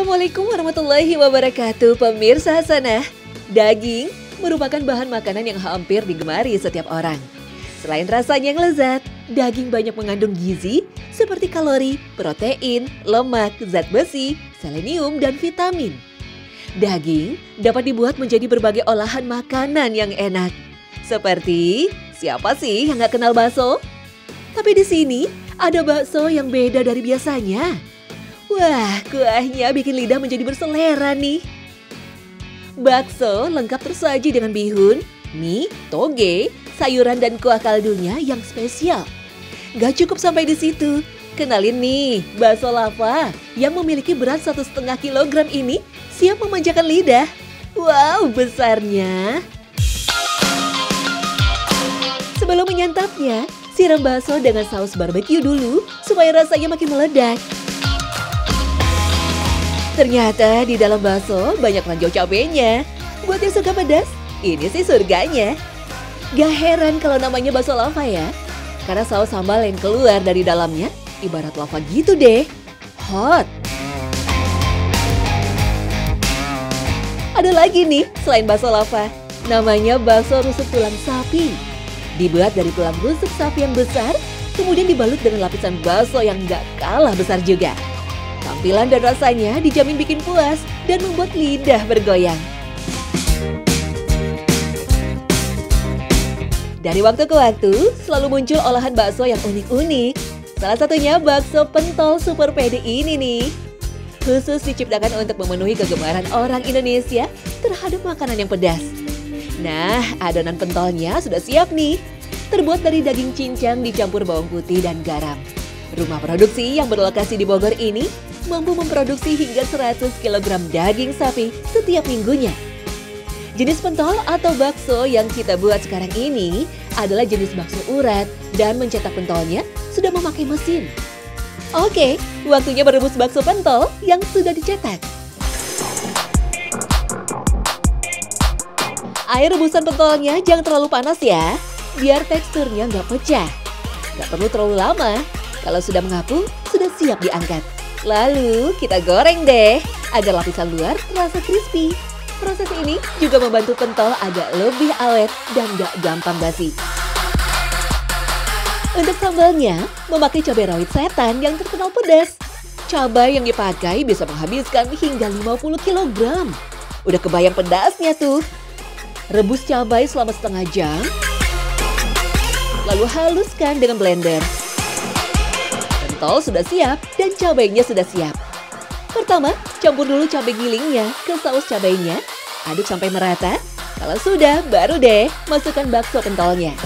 Assalamualaikum warahmatullahi wabarakatuh, pemirsa Hasanah. Daging merupakan bahan makanan yang hampir digemari setiap orang. Selain rasanya yang lezat, daging banyak mengandung gizi seperti kalori, protein, lemak, zat besi, selenium, dan vitamin. Daging dapat dibuat menjadi berbagai olahan makanan yang enak. Seperti, siapa sih yang nggak kenal bakso? Tapi di sini ada bakso yang beda dari biasanya. Wah, kuahnya bikin lidah menjadi berselera nih. Bakso lengkap tersaji dengan bihun, mie, toge, sayuran dan kuah kaldunya yang spesial. Gak cukup sampai di situ. Kenalin nih, bakso lava yang memiliki berat 1,5 kilogram ini siap memanjakan lidah. Wow, besarnya. Sebelum menyantapnya, siram bakso dengan saus barbeque dulu supaya rasanya makin meledak. Ternyata di dalam bakso banyak ranjau cabenya. Buat yang suka pedas, ini sih surganya. Gak heran kalau namanya bakso lava ya. Karena saus sambal yang keluar dari dalamnya ibarat lava gitu deh. Hot. Ada lagi nih selain bakso lava. Namanya bakso rusuk tulang sapi. Dibuat dari tulang rusuk sapi yang besar, kemudian dibalut dengan lapisan bakso yang gak kalah besar juga. Tampilan dan rasanya dijamin bikin puas dan membuat lidah bergoyang. Dari waktu ke waktu, selalu muncul olahan bakso yang unik-unik. Salah satunya bakso pentol super pede ini nih. Khusus diciptakan untuk memenuhi kegemaran orang Indonesia terhadap makanan yang pedas. Nah, adonan pentolnya sudah siap nih. Terbuat dari daging cincang dicampur bawang putih dan garam. Rumah produksi yang berlokasi di Bogor ini mampu memproduksi hingga 100 kg daging sapi setiap minggunya. Jenis pentol atau bakso yang kita buat sekarang ini adalah jenis bakso urat dan mencetak pentolnya sudah memakai mesin. Oke, waktunya merebus bakso pentol yang sudah dicetak. Air rebusan pentolnya jangan terlalu panas ya, biar teksturnya nggak pecah. Nggak perlu terlalu lama, kalau sudah mengapung, sudah siap diangkat. Lalu kita goreng deh, agar lapisan luar terasa crispy. Proses ini juga membantu pentol agak lebih awet dan gak gampang basi. Untuk sambalnya, memakai cabai rawit setan yang terkenal pedas. Cabai yang dipakai bisa menghabiskan hingga 50 kg. Udah kebayang pedasnya tuh. Rebus cabai selama setengah jam, lalu haluskan dengan blender. Pentol sudah siap dan cabainya sudah siap. Pertama, campur dulu cabai gilingnya ke saus cabainya. Aduk sampai merata. Kalau sudah, baru deh masukkan bakso pentolnya.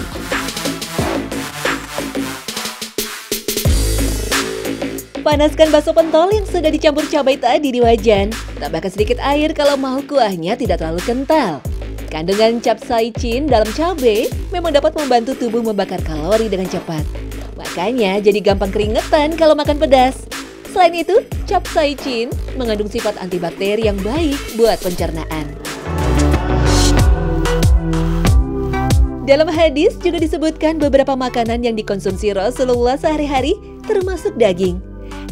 Panaskan bakso pentol yang sudah dicampur cabai tadi di wajan. Tambahkan sedikit air kalau mau kuahnya tidak terlalu kental. Kandungan capsaicin dalam cabai memang dapat membantu tubuh membakar kalori dengan cepat. Makanya jadi gampang keringetan kalau makan pedas. Selain itu, capsaicin mengandung sifat antibakteri yang baik buat pencernaan. Dalam hadis juga disebutkan beberapa makanan yang dikonsumsi Rasulullah sehari-hari termasuk daging.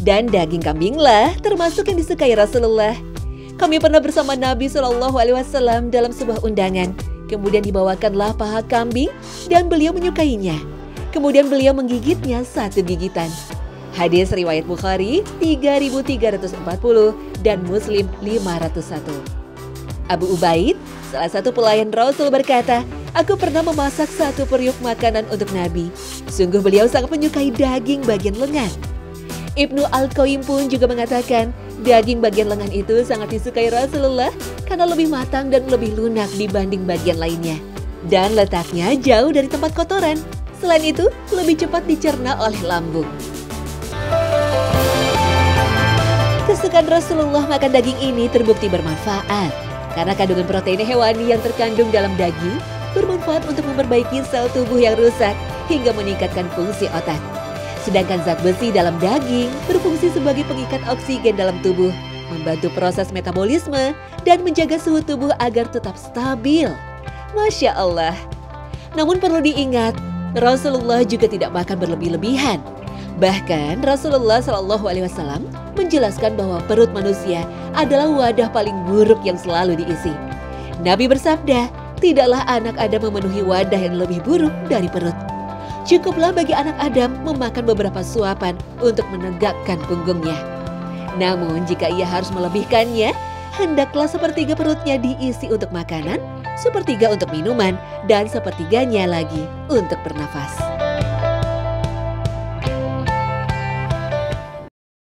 Dan daging kambinglah termasuk yang disukai Rasulullah. Kami pernah bersama Nabi SAW dalam sebuah undangan. Kemudian dibawakanlah paha kambing dan beliau menyukainya. Kemudian beliau menggigitnya satu gigitan. Hadis riwayat Bukhari 3340 dan Muslim 501. Abu Ubaid, salah satu pelayan Rasul berkata, "Aku pernah memasak satu periuk makanan untuk Nabi. Sungguh beliau sangat menyukai daging bagian lengan." Ibnu Al-Qayyim pun juga mengatakan, daging bagian lengan itu sangat disukai Rasulullah karena lebih matang dan lebih lunak dibanding bagian lainnya. Dan letaknya jauh dari tempat kotoran. Selain itu, lebih cepat dicerna oleh lambung. Kesukaan Rasulullah makan daging ini terbukti bermanfaat. Karena kandungan protein hewani yang terkandung dalam daging bermanfaat untuk memperbaiki sel tubuh yang rusak hingga meningkatkan fungsi otak. Sedangkan zat besi dalam daging berfungsi sebagai pengikat oksigen dalam tubuh, membantu proses metabolisme, dan menjaga suhu tubuh agar tetap stabil. Masya Allah. Namun perlu diingat, Rasulullah juga tidak makan berlebih-lebihan. Bahkan Rasulullah Shallallahu Alaihi Wasallam menjelaskan bahwa perut manusia adalah wadah paling buruk yang selalu diisi. Nabi bersabda, tidaklah anak Adam memenuhi wadah yang lebih buruk dari perut. Cukuplah bagi anak Adam memakan beberapa suapan untuk menegakkan punggungnya. Namun jika ia harus melebihkannya, hendaklah sepertiga perutnya diisi untuk makanan, sepertiga untuk minuman, dan sepertiganya lagi untuk bernafas.